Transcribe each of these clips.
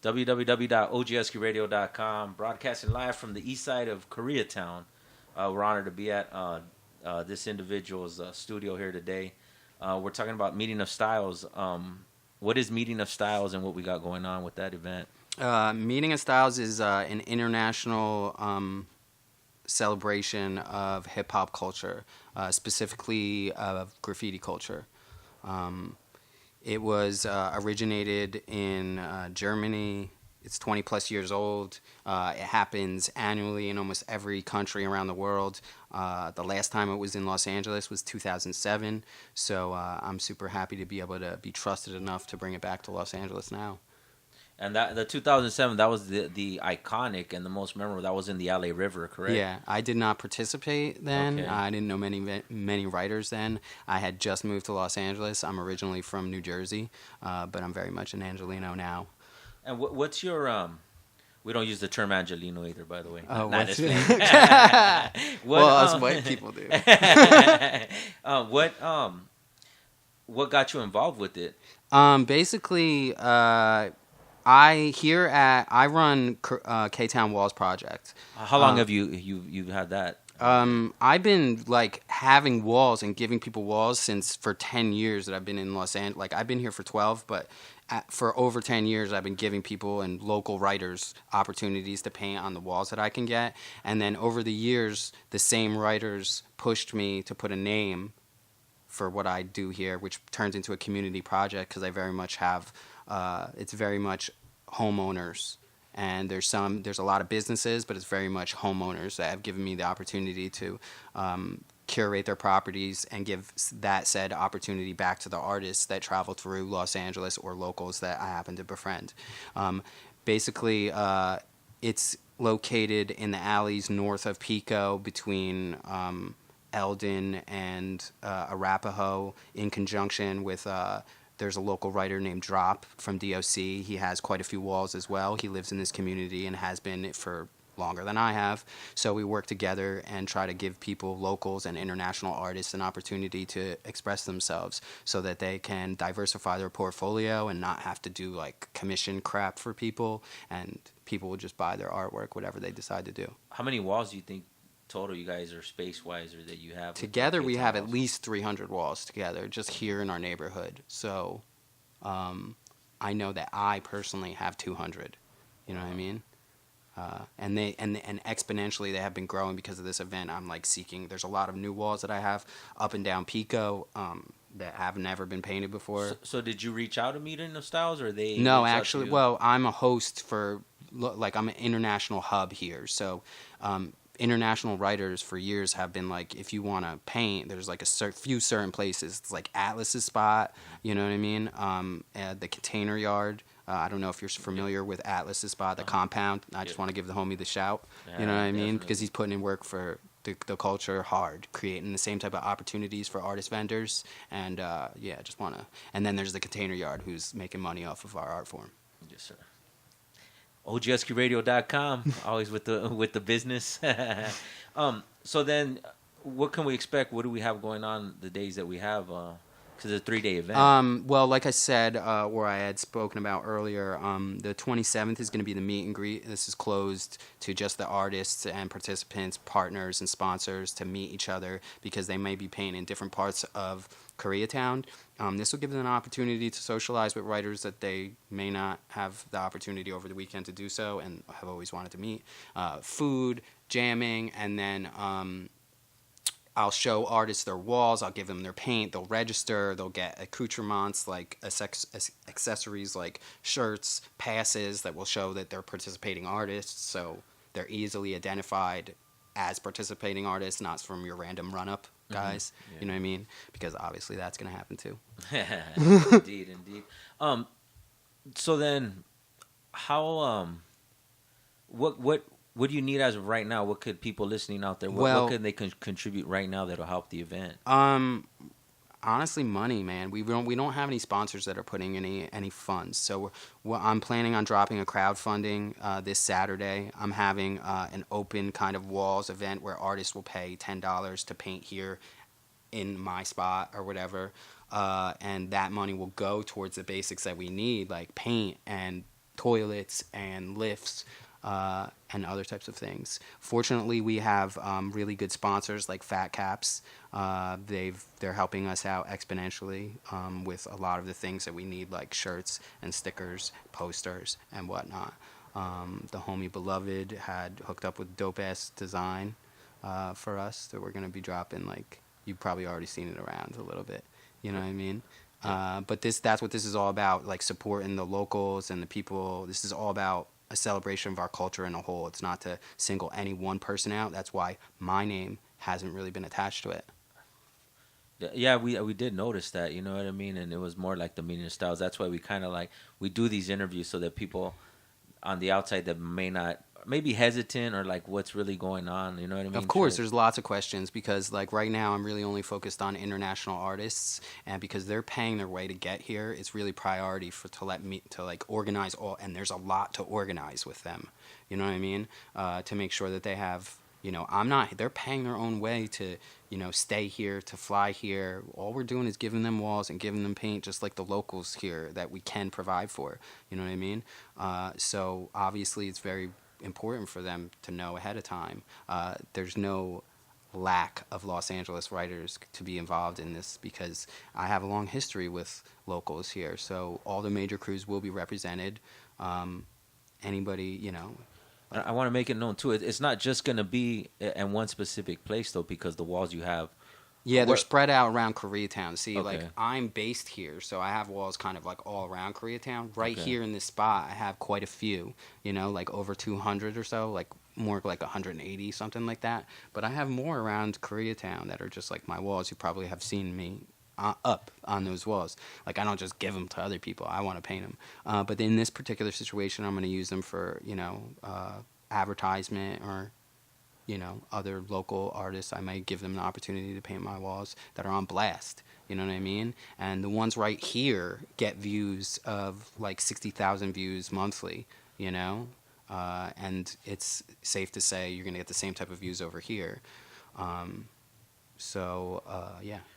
www.ogsqradio.com, broadcasting live from the east side of Koreatown. We're honored to be at this individual's studio here today. We're talking about Meeting of Styles. What is Meeting of Styles and what we got going on with that event? Meeting of Styles is an international celebration of hip-hop culture, specifically of graffiti culture. It was originated in Germany. It's 20 plus years old. It happens annually in almost every country around the world. The last time it was in Los Angeles was 2007. So I'm super happy to be able to be trusted enough to bring it back to Los Angeles now. And that the 2007, that was the iconic and the most memorable. That was in the LA River, correct? Yeah, I did not participate then. Okay. I didn't know many writers then. I had just moved to Los Angeles. I'm originally from New Jersey, but I'm very much an Angelino now. And what's your We don't use the term Angelino either, by the way. Oh, Not what's this it? thing. Well, us white people do. What got you involved with it? Basically, I run KTown Walls project. How long have you had that? I've been like having walls and giving people walls for 10 years that I've been in Los Angeles. Like I've been here for 12, but for over 10 years I've been giving people and local writers opportunities to paint on the walls that I can get. And then over the years, the same writers pushed me to put a name for what I do here, which turns into a community project because I very much have, it's very much homeowners. And there's a lot of businesses, but it's very much homeowners that have given me the opportunity to curate their properties and give that said opportunity back to the artists that travel through Los Angeles or locals that I happen to befriend. Basically, it's located in the alleys north of Pico between Eldon and Arapahoe in conjunction with... There's a local writer named Drop from DOC. He has quite a few walls as well. He lives in this community and has been for longer than I have. So we work together and try to give people, locals and international artists, an opportunity to express themselves so that they can diversify their portfolio and not have to do like commission crap for people, and people will just buy their artwork, whatever they decide to do. How many walls do you think total you guys are space-wise or that you have? Together we have at least 300 walls together just here in our neighborhood. So I know that I personally have 200. You know what I mean? And exponentially they have been growing because of this event. I'm like seeking. There's a lot of new walls that I have up and down Pico that have never been painted before. So did you reach out to Meeting of Styles, or they? No, actually. Well, I'm a host for I'm an international hub here. So. International writers for years have been like, if you want to paint, there's like few certain places. It's like Atlas's spot, you know what I mean? The Container Yard. I don't know if you're familiar with Atlas's spot, the compound. I just want to give the homie the shout, you know what I mean? Because he's putting in work for the culture hard, creating the same type of opportunities for artist vendors. And just want to. And then there's the Container Yard, who's making money off of our art form. Yes, sir. OGSQRadio.com, always with the business. So then, what can we expect? What do we have going on the days that we have? Because it's a 3-day event. Well, like I said, or I had spoken about earlier, the 27th is going to be the meet and greet. This is closed to just the artists and participants, partners, and sponsors to meet each other because they may be painting in different parts of Koreatown. This will give them an opportunity to socialize with writers that they may not have the opportunity over the weekend to do so and have always wanted to meet. Food, jamming, and then I'll show artists their walls. I'll give them their paint. They'll register. They'll get accoutrements like accessories like shirts, passes that will show that they're participating artists. So they're easily identified as participating artists, not from your random run-up guys. Mm-hmm. Yeah. You know what I mean? Because obviously that's going to happen too. Indeed. So then, how what do you need as of right now? What could people listening out there? What could they contribute right now that'll help the event? Honestly, money, man. We don't have any sponsors that are putting any funds. So I'm planning on dropping a crowdfunding this Saturday. I'm having an open kind of walls event where artists will pay $10 to paint here in my spot or whatever, and that money will go towards the basics that we need, like paint and toilets and lifts and other types of things. Fortunately, we have really good sponsors like Fat Caps. They're helping us out exponentially with a lot of the things that we need, like shirts and stickers, posters, and whatnot. The homie Beloved had hooked up with dope ass design for us that we're gonna be dropping. Like, you've probably already seen it around a little bit. You know what I mean? But that's what this is all about, like supporting the locals and the people. This is all about a celebration of our culture in a whole. It's not to single any one person out. That's why my name hasn't really been attached to it. Yeah, we did notice that, you know what I mean? And it was more like the meaning of styles. That's why we kind of like, we do these interviews so that people on the outside that maybe hesitant or like what's really going on, you know what I mean? Of course, there's lots of questions because like right now I'm really only focused on international artists, and because they're paying their way to get here, it's really priority to let me to like organize all, and there's a lot to organize with them, you know what I mean? To make sure that they have, they're paying their own way to, stay here, to fly here. All we're doing is giving them walls and giving them paint, just like the locals here that we can provide for, you know what I mean? So obviously it's very important for them to know ahead of time. There's no lack of Los Angeles writers to be involved in this because I have a long history with locals here. So all the major crews will be represented. Anybody, I want to make it known too. It's not just gonna be in one specific place though, because the walls you have. Yeah, they're spread out around Koreatown. See, Okay. like, I'm based here, so I have walls kind of like all around Koreatown. Right Okay. here in this spot, I have quite a few, like over 200 or so, like more like 180, something like that. But I have more around Koreatown that are just like my walls. You probably have seen me up on those walls. Like, I don't just give them to other people. I want to paint them. But in this particular situation, I'm going to use them for, advertisement or other local artists. I might give them an opportunity to paint my walls that are on blast. You know what I mean? And the ones right here get views of like 60,000 views monthly, and it's safe to say you're going to get the same type of views over here. Yeah.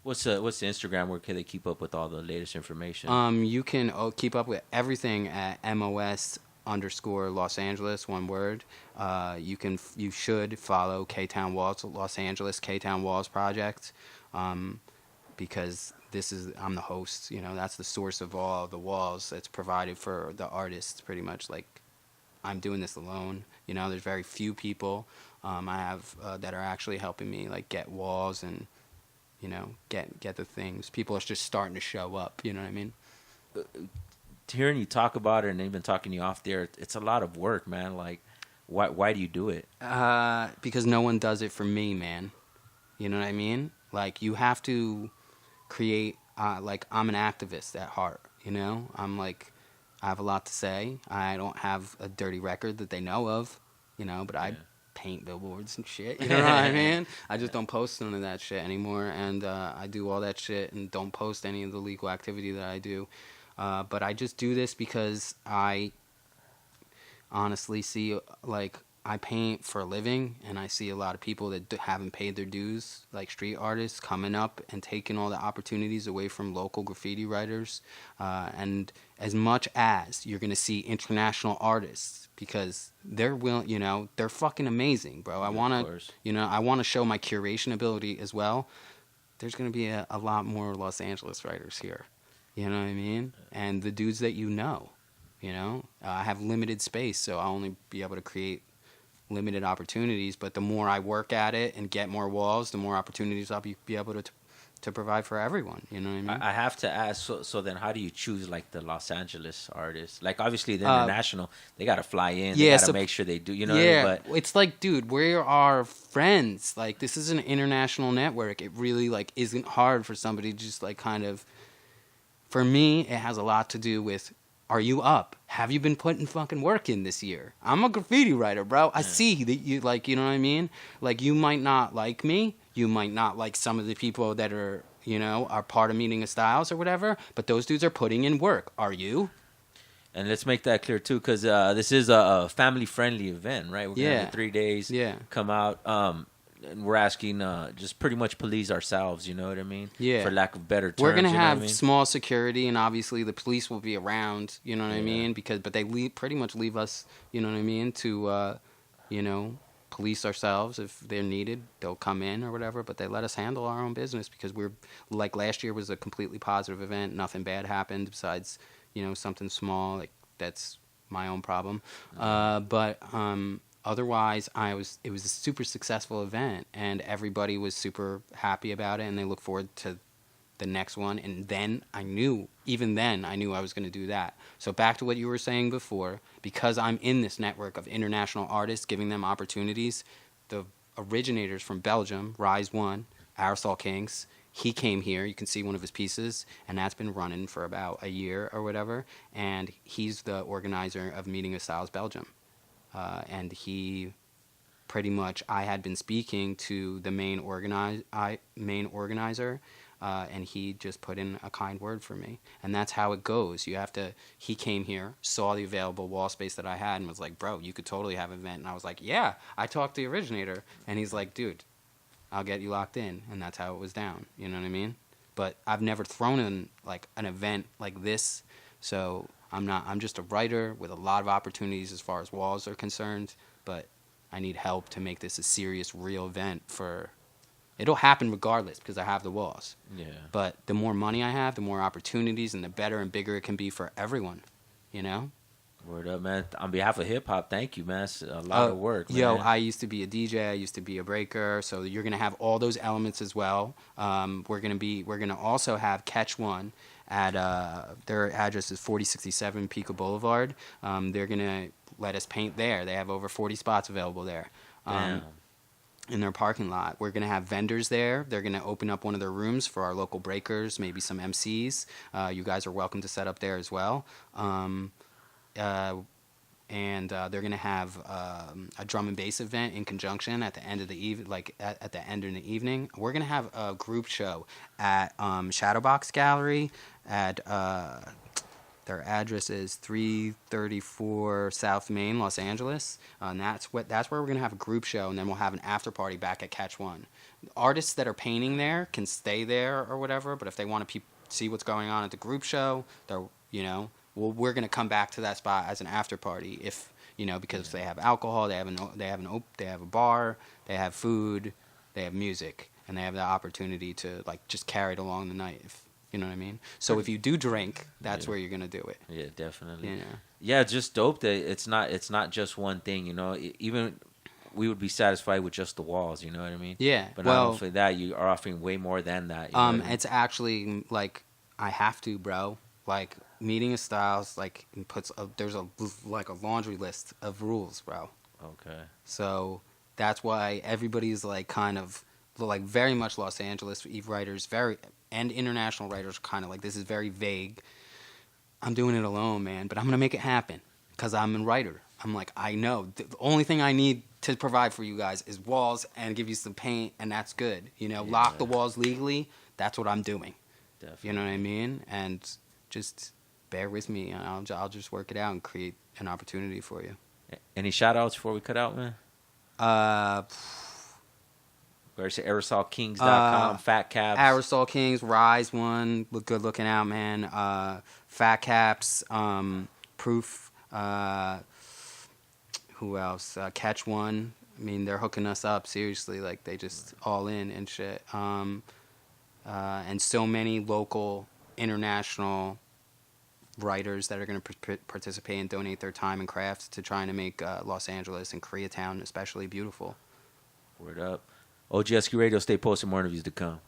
What's the Instagram? Where can they keep up with all the latest information? You can keep up with everything at MOS_Los Angeles, one word. You should follow KTown Walls Los Angeles, KTown Walls Project, because I'm the host. That's the source of all the walls that's provided for the artists. Pretty much, like, I'm doing this alone. There's very few people I have that are actually helping me like get walls and get the things. People are just starting to show up. You know what I mean? Hearing you talk about it and even talking to you off there, it's a lot of work, man. Like, why do you do it? Because no one does it for me, man. You know what I mean? Like, you have to create. Like, I'm an activist at heart. I'm like, I have a lot to say. I don't have a dirty record that they know of. But I paint billboards and shit. You know what I mean? I just don't post none of that shit anymore, and I do all that shit and don't post any of the legal activity that I do. But I just do this because I honestly see, like, I paint for a living, and I see a lot of people that haven't paid their dues, like street artists, coming up and taking all the opportunities away from local graffiti writers. And as much as you're going to see international artists, because they're they're fucking amazing, bro. I want to show my curation ability as well. There's going to be a lot more Los Angeles writers here. You know what I mean? And the dudes that I have limited space, so I'll only be able to create limited opportunities. But the more I work at it and get more walls, the more opportunities I'll be able to provide for everyone. You know what I mean? I have to ask. So then, how do you choose like the Los Angeles artists? Like, obviously the international, they got to fly in. They got to make sure they do. You know what I mean? But it's like, dude, we are friends. Like, this is an international network. It really like isn't hard for somebody to just like kind of. For me, it has a lot to do with, are you up? Have you been putting fucking work in this year? I'm a graffiti writer, bro. I see that you, like, you know what I mean? Like, you might not like me. You might not like some of the people that are, are part of Meeting of Styles or whatever. But those dudes are putting in work. Are you? And let's make that clear, too, because this is a family-friendly event, right? We're going to have 3 days come out. and we're asking just pretty much police ourselves. You know what I mean? Yeah. For lack of better terms. We're gonna you know what have I mean? small security, and obviously the police will be around. You know what I Yeah. mean? But they pretty much leave us. You know what I mean? To you know, police ourselves if they're needed. They'll come in or whatever, but they let us handle our own business because we're like last year was a completely positive event. Nothing bad happened besides something small like that's my own problem. But otherwise, it was a super successful event, and everybody was super happy about it, and they look forward to the next one. And then even then I knew I was going to do that. So back to what you were saying before, because I'm in this network of international artists, giving them opportunities, the originators from Belgium, Rise One, Aerosol Kings, he came here. You can see one of his pieces, and that's been running for about a year or whatever. And he's the organizer of Meeting of Styles Belgium. And he pretty much, I had been speaking to the main organizer, and he just put in a kind word for me. And that's how it goes. He came here, saw the available wall space that I had, and was like, bro, you could totally have an event. And I was like, yeah, I talked to the originator. And he's like, dude, I'll get you locked in. And that's how it was down. You know what I mean? But I've never thrown in like an event like this. So I'm just a writer with a lot of opportunities as far as walls are concerned. But I need help to make this a serious, real event it'll happen regardless because I have the walls. Yeah. But the more money I have, the more opportunities, and the better and bigger it can be for everyone. Word up, man. On behalf of hip hop, thank you, man. It's a lot of work, man. Yo, I used to be a DJ. I used to be a breaker. So you're gonna have all those elements as well. We're gonna also have Catch One at their address is 4067 Pico Boulevard. They're gonna let us paint there. They have over 40 spots available there. Damn. In their parking lot. We're going to have vendors there. They're going to open up one of their rooms for our local breakers, maybe some MCs. You guys are welcome to set up there as well. And they're going to have a drum and bass event in conjunction at the end of the at the end of the evening. We're going to have a group show at Shadowbox Gallery at their address is 334 South Main, Los Angeles, and that's where we're gonna have a group show, and then we'll have an after party back at Catch One. Artists that are painting there can stay there or whatever, but if they want to see what's going on at the group show, we're gonna come back to that spot as an after party because they have alcohol, they have a bar, they have food, they have music, and they have the opportunity to just carry it along the night. You know what I mean? So if you do drink, that's where you're gonna do it. Yeah, definitely. Yeah. Yeah, just dope that it's not just one thing. Even we would be satisfied with just the walls. You know what I mean? Yeah. But not only for that, you are offering way more than that. It's actually I have to, bro. Meeting of Styles there's a laundry list of rules, bro. Okay. So that's why everybody's kind of very much Los Angeles writers, and international writers are kind of this is very vague. I'm doing it alone, man, but I'm going to make it happen because I'm a writer. I'm I know. The only thing I need to provide for you guys is walls and give you some paint, and that's good. Lock the walls legally. That's what I'm doing. Definitely. You know what I mean? And just bear with me, and I'll just work it out and create an opportunity for you. Any shout-outs before we cut out, man? AerosolKings.com, Fat Caps. Aerosol Kings, Rise One, look good looking out, man. Fat Caps, Proof, who else? Catch One. I mean, they're hooking us up, seriously. They just all in and shit. And so many local, international writers that are going to participate and donate their time and crafts to trying to make Los Angeles and Koreatown especially beautiful. Word up. OGSQ Radio, stay posted, more interviews to come.